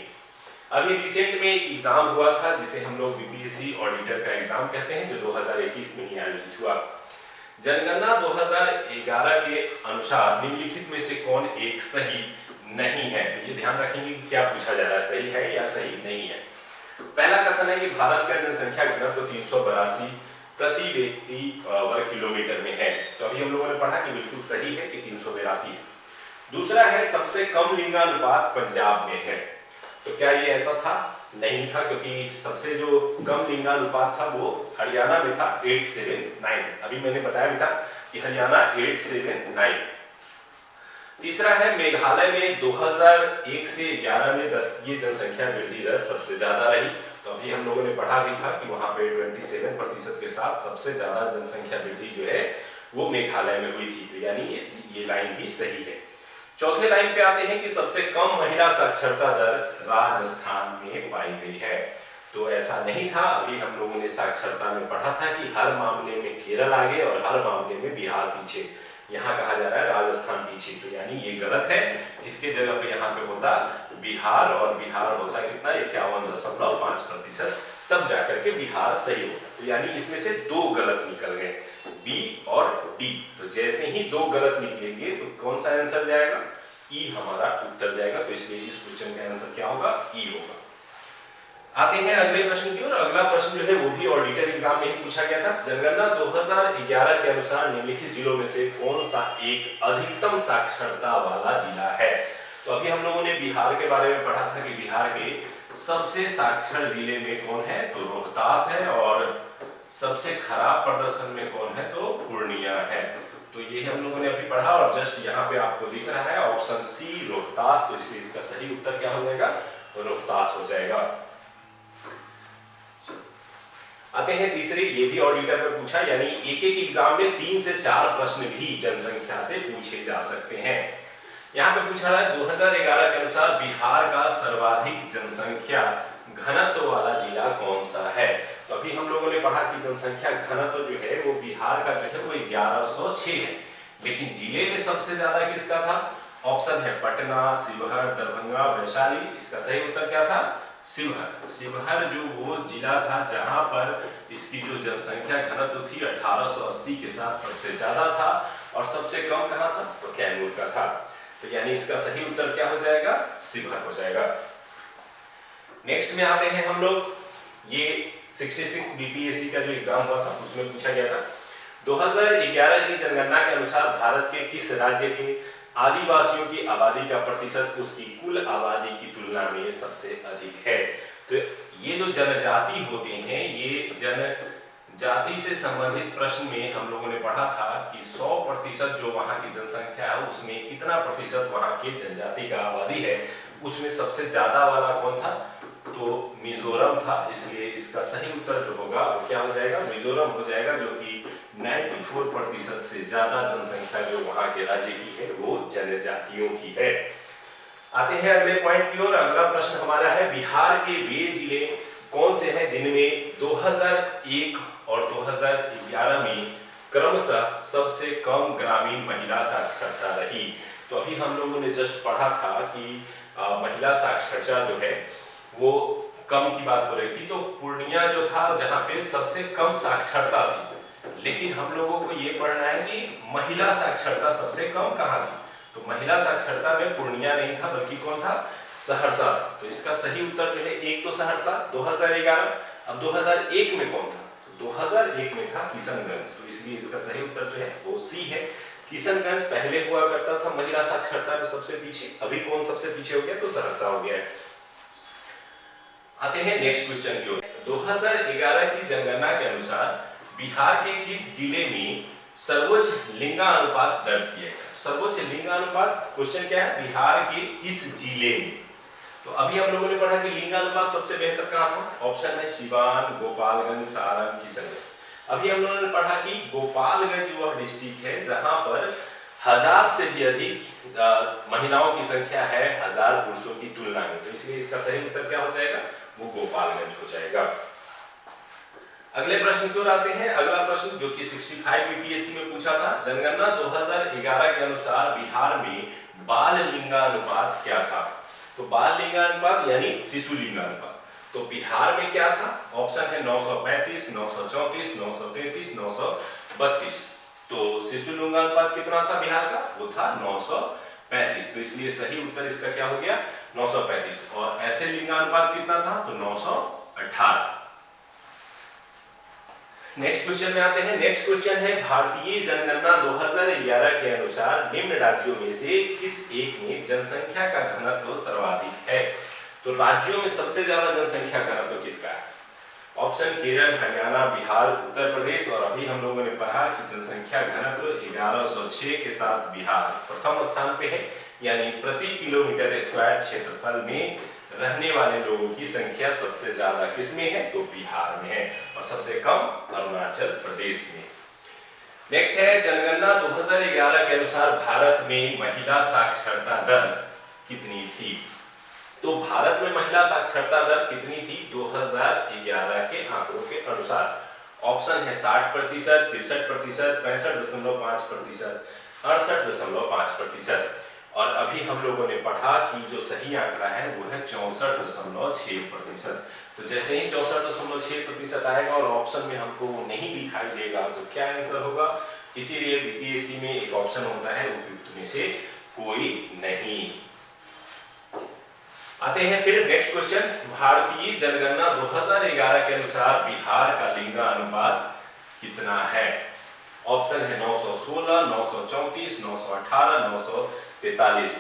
अभी रिसेंट में एक एग्जाम हुआ था जिसे हम लोग बीपीएससी ऑडिटर का एग्जाम कहते हैं, जो 2021 में ही आयोजित हुआ। जनगणना 2011 के अनुसार निम्नलिखित में से कौन एक सही नहीं है, तो ये ध्यान रखेंगे कि क्या पूछा जा रहा है, सही है या सही नहीं है। पहला कथन है कि भारत का जनसंख्या घनत्व 382 प्रति व्यक्ति वर्ग किलोमीटर में है, तो अभी हम लोगों ने पढ़ा कि बिल्कुल सही है कि 382 है। दूसरा है सबसे कम लिंगानुपात पंजाब में है, तो क्या ये ऐसा था? नहीं था, क्योंकि सबसे जो कम लिंगानुपात था वो हरियाणा में था 879। अभी मैंने बताया भी था कि हरियाणा 879। तीसरा है मेघालय में 2001 से 11 में 10 ये जनसंख्या वृद्धि दर सबसे ज्यादा रही, तो अभी हम लोगों ने पढ़ा भी था कि वहां पे 27% के साथ सबसे ज्यादा जनसंख्या वृद्धि जो है वो मेघालय में हुई थी, तो यानी ये लाइन भी सही है। चौथे लाइन पे आते हैं कि सबसे कम महिला साक्षरता दर राजस्थान में पाई गई है। तो ऐसा नहीं था, अभी हम लोगों ने साक्षरता में पढ़ा था कि हर मामले में केरल आगे और हर मामले में बिहार पीछे। यहाँ कहा जा रहा है राजस्थान पीछे, तो यानी ये गलत है। इसके जगह पे यहाँ पे होता बिहार, और बिहार होता कितना 51.5%, तब जाकर के बिहार सही होता। तो यानी इसमें से दो गलत निकल गए, बी और डी। तो जैसे ही दो गलत निकलेंगे तो कौन सा आंसर जाएगा? ई हमारा उत्तर जाएगा। तो इसलिए इस क्वेश्चन का आंसर क्या होगा? ई होगा। आते हैं अगले प्रश्न की ओर। अगला प्रश्न जो है वो भी ऑडिटर एग्जाम में ही पूछा गया था। जनगणना 2011 के अनुसार निम्नलिखित जिलों में से कौन सा एक अधिकतम साक्षरता वाला जिला है? तो अभी हम लोगों ने बिहार के बारे में पढ़ा था कि बिहार के सबसे साक्षर जिले में कौन है? तो रोहतास है। और सबसे खराब प्रदर्शन में कौन है? तो पूर्णिया है। तो ये हम लोगों ने अभी पढ़ा, और जस्ट यहाँ पे आपको दिख रहा है ऑप्शन सी रोहतास। तो इसलिए इसका सही उत्तर क्या हो जाएगा? रोहतास हो जाएगा। आते हैं तीसरे, ये भी ऑडिटर में पूछा, यानी एक एग्जाम में 3 से 4 प्रश्न भी जनसंख्या से पूछे जा सकते हैं। यहाँ पे पूछा है 2011 के अनुसार बिहार का सर्वाधिक जनसंख्या घनत्व वाला जिला कौन सा है? तो अभी हम लोगों ने पढ़ा कि जनसंख्या घनत्व जो है वो बिहार का जो है वो 1106 है, लेकिन जिले में सबसे ज्यादा किसका था? ऑप्शन है पटना, शिवहर, दरभंगा, वैशाली। इसका सही उत्तर क्या था? शिवहर। शिवहर जो वो जिला था जहां पर इसकी जो जनसंख्या घनत्व थी 1880 के साथ सबसे ज्यादा था, और सबसे कम कहां था? तो कैमूर का था। तो यानी इसका सही उत्तर क्या हो जाएगा? शिवहर हो जाएगा। नेक्स्ट में आते हैं हम लोग, ये 66 बीपीएससी का जो एग्जाम हुआ था उसमें पूछा गया था 2011 की जनगणना के अनुसार भारत के किस राज्य के आदिवासियों की आबादी का प्रतिशत उसकी कुल आबादी की तुलना में सबसे अधिक है? तो ये जो जनजाति होते हैं, ये जनजाति से संबंधित प्रश्न में हम लोगों ने पढ़ा था कि 100% जो वहां की जनसंख्या है उसमें कितना प्रतिशत वहां की जनजाति का आबादी है, उसमें सबसे ज्यादा वाला कौन था? तो मिजोरम था। इसलिए इसका सही उत्तर जो होगा वो क्या हो जाएगा? मिजोरम हो जाएगा, जो कि 94% से ज्यादा जनसंख्या जो वहां के राज्य की है वो जनजातियों की है। आते हैं अगले पॉइंट की ओर। अगला प्रश्न हमारा है बिहार के वे जिले कौन से हैं जिनमें 2001 और 2011 में क्रमशः सबसे कम ग्रामीण महिला साक्षरता रही? तो अभी हम लोगों ने जस्ट पढ़ा था कि महिला साक्षरता जो है वो कम की बात हो रही थी। तो पूर्णिया जो था जहां पे सबसे कम साक्षरता थी, लेकिन हम लोगों को ये पढ़ना है कि महिला साक्षरता सबसे कम कहां थी? तो महिला साक्षरता में पूर्णिया नहीं था, बल्कि कौन था? सहरसा। तो इसका सही उत्तर जो है एक तो सहरसा 2011, अब 2001 में कौन था? तो 2001 में था किशनगंज। तो इसलिए इसका सही उत्तर जो है वो सी है। किशनगंज पहले हुआ करता था महिला साक्षरता में सबसे पीछे, अभी कौन सबसे पीछे हो गया? तो सहरसा हो गया है। आते हैं नेक्स्ट क्वेश्चन की ओर। 2011 की जनगणना के अनुसार बिहार के किस जिले में सर्वोच्च लिंगानुपात दर्ज किया गया? सर्वोच्च लिंगानुपात क्वेश्चन क्या है? बिहार के किस जिले में? तो अभी हम लोगों ने पढ़ा कि लिंगानुपात सबसे बेहतर कहां था? ऑप्शन है सिवान, गोपालगंज, सारण, किशनगंज। अभी हम लोगों ने पढ़ा कि गोपालगंज वह डिस्ट्रिक्ट है जहां पर 1000 से भी अधिक महिलाओं की संख्या है 1000 पुरुषों की तुलना में। तो इसलिए इसका सही उत्तर क्या हो जाएगा? वो गोपालगंज हो जाएगा। अगले प्रश्न की ओर आते हैं। अगला प्रश्न जो कि 65 बीपीएससी में पूछा था, जनगणना 2011 के अनुसार बिहार में बाल लिंगानुपात क्या था? तो बाल लिंगानुपात यानी शिशु लिंगानुपात, तो बिहार में क्या था? ऑप्शन है 935, 934, 933, 932। तो शिशु लिंगानुपात कितना था बिहार का? वो था 935। तो इसलिए सही उत्तर इसका क्या हो गया? 935। और ऐसे लिंगानुपात कितना था? तो 918। नेक्स्ट क्वेश्चन में आते हैं। नेक्स्ट क्वेश्चन है भारतीय जनगणना 2011 के अनुसार निम्न राज्यों में से किस एक में जनसंख्या का घनत्व सर्वाधिक है? तो राज्यों में सबसे ज्यादा जनसंख्या घनत्व किसका है? ऑप्शन केरल, हरियाणा, बिहार, उत्तर प्रदेश। और अभी हम लोगों ने पढ़ा कि जनसंख्या घनत्व 1106 के साथ बिहार प्रथम स्थान पे है, यानी प्रति किलोमीटर स्क्वायर क्षेत्रफल में रहने वाले लोगों की संख्या सबसे ज्यादा किसमें है? तो बिहार में है, और सबसे कम अरुणाचल प्रदेश में। नेक्स्ट है जनगणना 2011 के अनुसार भारत में महिला साक्षरता दर कितनी थी? तो भारत में महिला साक्षरता दर कितनी थी 2011 के आंकड़ों के अनुसार? ऑप्शन है 60%, 63%, 65.5%, 68.5%। और अभी हम लोगों ने पढ़ा कि जो सही आंकड़ा है वो है 64.6%। तो जैसे ही 64.6% आएगा और ऑप्शन में हमको वो नहीं दिखाई देगा तो क्या आंसर होगा? इसीलिए बीपीएससी में एक ऑप्शन होता है उपयुक्त में से कोई नहीं। आते हैं फिर नेक्स्ट क्वेश्चन। भारतीय जनगणना 2011 के अनुसार बिहार का लिंगानुपात कितना है? ऑप्शन है 916, 934, 918, 943।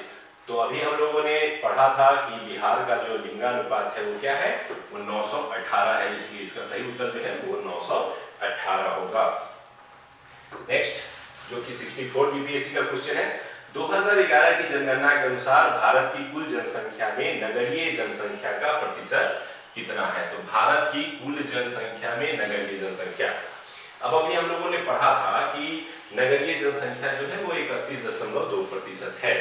तो अभी हम लोगों ने पढ़ा था कि बिहार का जो लिंगानुपात है वो क्या है? वो 918 है, इसलिए इसका सही उत्तर जो है वो 918 होगा। नेक्स्ट जो कि 64 बीपीएससी का क्वेश्चन है, 2011 की जनगणना के अनुसार भारत की कुल जनसंख्या में नगरीय जनसंख्या का प्रतिशत कितना है? तो भारत की कुल जनसंख्या में नगरीय जनसंख्या, अब अभी हम लोगों ने पढ़ा था कि नगरीय जनसंख्या जो है वो 31.2% है।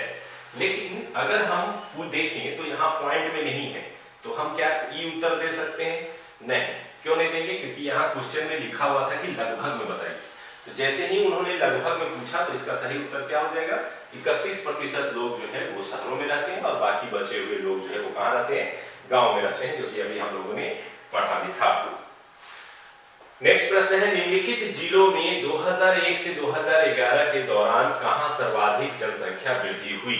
लेकिन अगर हम देखें तो यहाँ पॉइंट में नहीं है, तो हम क्या ई उत्तर दे सकते हैं? नहीं। क्यों नहीं देंगे? क्योंकि यहाँ क्वेश्चन में लिखा हुआ था कि लगभग में बताइए। तो जैसे ही उन्होंने लगभग में पूछा तो इसका सही उत्तर क्या हो जाएगा? 31% लोग जो है वो शहरों में रहते हैं और बाकी बचे हुए लोग जो है वो कहाँ रहते हैं? गाँव में रहते हैं, जो कि अभी हम लोगों ने पढ़ा भी था। नेक्स्ट प्रश्न है, निम्नलिखित जिलों में 2001 से 2011 के दौरान कहां सर्वाधिक जनसंख्या वृद्धि हुई?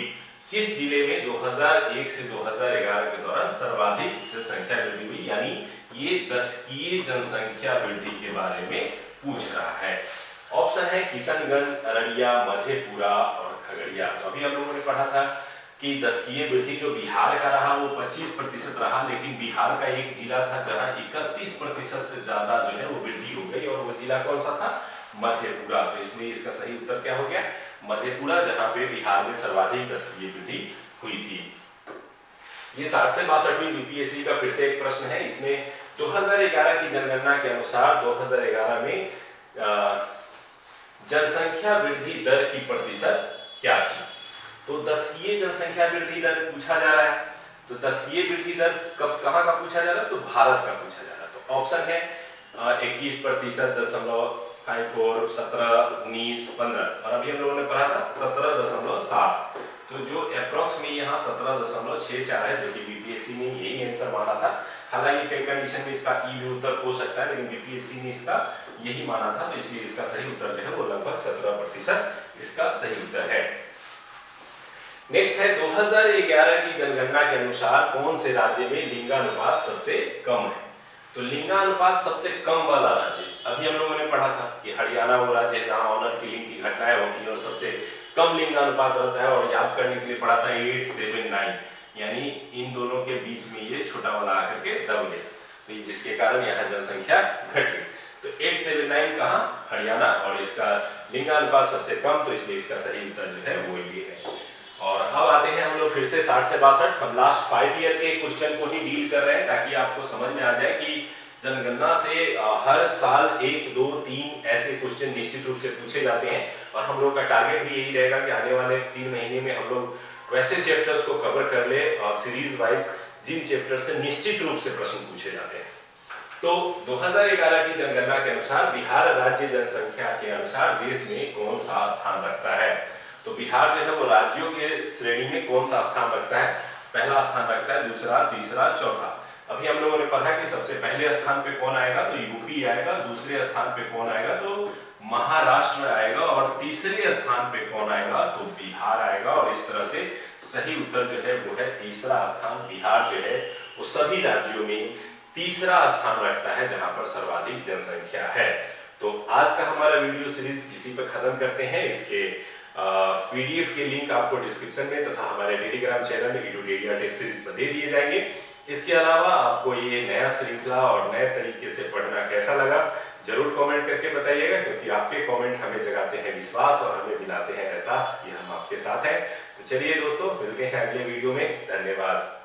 किस जिले में 2001 से 2011 के दौरान सर्वाधिक जनसंख्या वृद्धि हुई? यानी ये दशकीय जनसंख्या वृद्धि के बारे में पूछ रहा है। ऑप्शन है किशनगंज, अररिया, मधेपुरा और खगड़िया। तो अभी हम लोगों ने पढ़ा था कि दशकीय वृद्धि जो बिहार का रहा वो 25% रहा, लेकिन बिहार का एक जिला था जहां 31% से ज्यादा जो है वो वृद्धि हो गई, और वो जिला कौन सा था? मधेपुरा। तो इसलिए इसका सही उत्तर क्या हो गया? मधेपुरा, जहां पे बिहार में सर्वाधिक दशकीय वृद्धि हुई थी। ये 60 से 62वीं बीपीएससी का फिर से एक प्रश्न है। इसमें 2011 की जनगणना के अनुसार 2011 में जनसंख्या वृद्धि दर की प्रतिशत क्या थी? तो दशकीय जनसंख्या वृद्धि दर पूछा जा रहा है। तो दशकीय वृद्धि दर कब कहां का पूछा जा रहा है? तो भारत का पूछा जा रहा है। तो ऑप्शन है 21%, 0.54, 17, 19, 15, और अभी हम लोगों ने पढ़ा था 17.7। तो जो अप्रोक्स में यहाँ 17.64 है, जो कि बीपीएससी ने यही आंसर माना था। हालांकि कई कंडीशन में इसका ई भी उत्तर हो सकता है, लेकिन बीपीएससी ने इसका यही माना था, तो इसलिए इसका सही उत्तर जो है वो लगभग 17% इसका सही उत्तर है। नेक्स्ट है 2011 की जनगणना के अनुसार कौन से राज्य में लिंगानुपात सबसे कम है? तो लिंगानुपात सबसे कम वाला राज्य, अभी हम लोगों ने पढ़ा था कि हरियाणा वो राज्य है जहां ऑनर किलिंग की घटनाएं होती है और सबसे कम लिंगानुपात रहता है। और याद करने के लिए पढ़ा था 879, यानी इन दोनों के बीच में ये छोटा वाला आकर के दब गया, तो जिसके कारण यहाँ जनसंख्या घट गई। तो 879 कहाँ? हरियाणा, और इसका लिंगानुपात सबसे कम, तो इसलिए इसका सही उत्तर जो है वो ये है। और अब आते हैं हम लोग फिर से 60 से 62, हम लास्ट 5 ईयर के क्वेश्चन को ही डील कर रहे हैं, ताकि आपको समझ में आ जाए कि जनगणना से हर साल 1, 2, 3 ऐसे क्वेश्चन निश्चित रूप से पूछे जाते हैं। और हम लोग का टारगेट भी यही रहेगा कि आने वाले 3 महीने में हम लोग वैसे चैप्टर्स को कवर कर ले सीरीज वाइज, जिन चैप्टर से निश्चित रूप से प्रश्न पूछे जाते हैं। तो 2011 की जनगणना के अनुसार बिहार राज्य जनसंख्या के अनुसार देश में कौन सा स्थान रखता है? तो बिहार जो है वो राज्यों के श्रेणी में कौन सा स्थान रखता है? पहला स्थान रखता है, दूसरा, तीसरा, चौथा। अभी हम लोगों ने पढ़ा कि सबसे पहले स्थान पे कौन आएगा? तो यूपी आएगा। दूसरे स्थान पे कौन आएगा? तो महाराष्ट्र आएगा। और तीसरे स्थान पे कौन आएगा? तो बिहार आएगा। और इस तरह से सही उत्तर जो है वो है तीसरा स्थान। बिहार जो है वो सभी राज्यों में तीसरा स्थान रखता है जहां पर सर्वाधिक जनसंख्या है। तो आज का हमारा वीडियो सीरीज इसी पर खत्म करते हैं। इसके पीडीएफ के लिंक आपको डिस्क्रिप्शन में तथा हमारे टेलीग्राम चैनल में एडुटेरिया टेस्ट सीरीज पर दे दिए जाएंगे। इसके अलावा आपको ये नया श्रृंखला और नए तरीके से पढ़ना कैसा लगा जरूर कमेंट करके बताइएगा, क्योंकि आपके कमेंट हमें जगाते हैं विश्वास और हमें दिलाते हैं एहसास कि हम आपके साथ हैं। तो चलिए दोस्तों, मिलते हैं अगले वीडियो में। धन्यवाद।